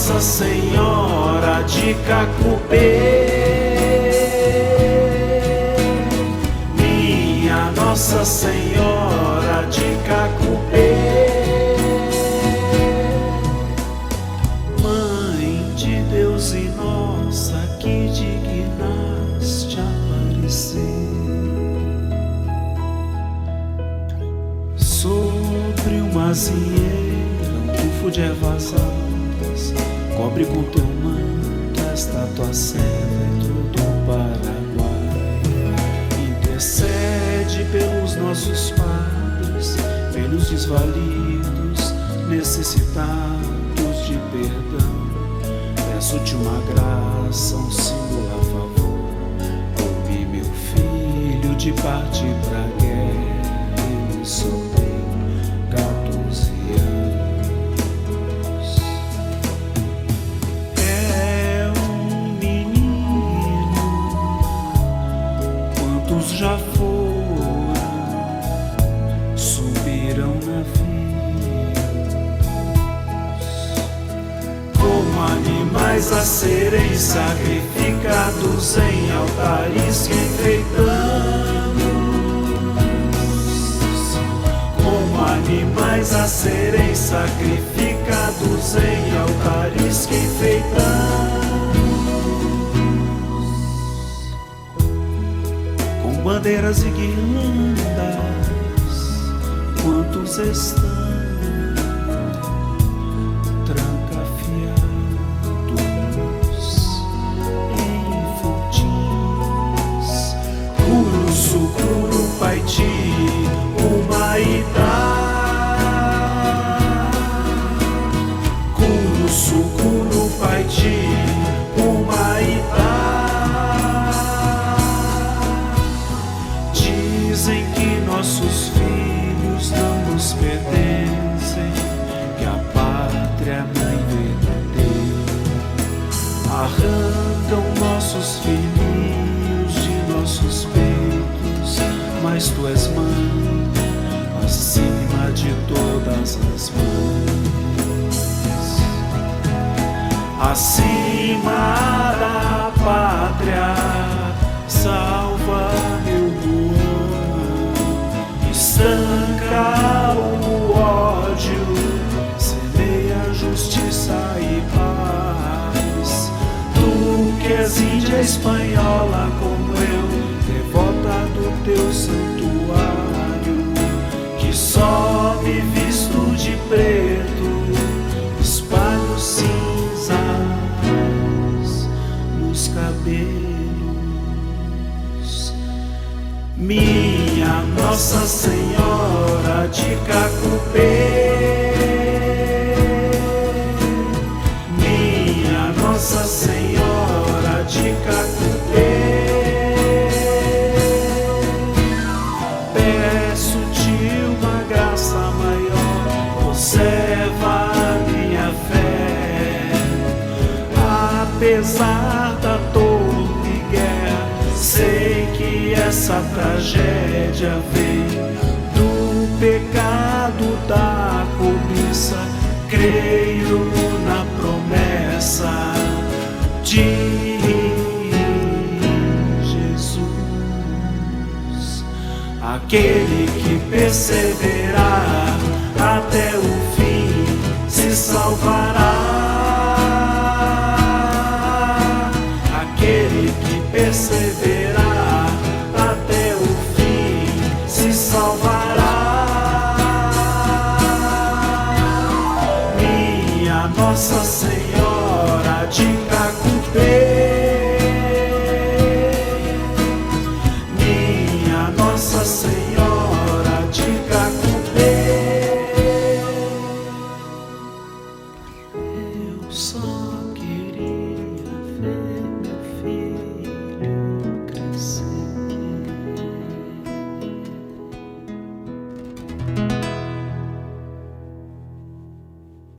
Nossa Senhora de Cacupê, minha Nossa Senhora de Cacupê, Mãe de Deus e nossa, que dignaste aparecer sobre uma azieira, um tufo de ervas altas, cobre com teu manto esta tua serva e todo o Paraguai. Intercede pelos nossos padres, pelos desvalidos, necessitados de perdão. Peço-te uma graça, um singular favor. Ouvi meu filho de partir pra guerra, eu só tenho 14 anos. É um menino, quantos já foram, subiram como animais a serem sacrificados em altares que enfeitamos, como animais a serem sacrificados em altares que enfeitamos, com bandeiras e guirlandas, quantos estão Curupaiti, Humaitá, Curupaiti, Humaitá. Dizem que nossos filhos não nos pertencem, que a pátria mãe verdadeira arrancam nossos filhinhos de nossos peitos, mas tu és mãe, acima de todas as mães, acima da pátria, salva meu Luan, estanca o ódio, semeia justiça e paz. Tu que és índia espanhola como eu, devota do teu santuário, que sobe visto de preto, espalho cinzas nos cabelos. Minha Nossa Senhora de Cacupê, minha Nossa Senhora de Cacupê, conserva a minha fé, apesar da dor e guerra. Sei que essa tragédia vem do pecado da cobiça. Creio na promessa de Jesus, aquele que perseverar até o fim se salvará. Aquele que perseverar até o fim se salvará. Minha Nossa Senhora de Cacupê, minha Nossa Senhora de Cacupê, eu só queria ver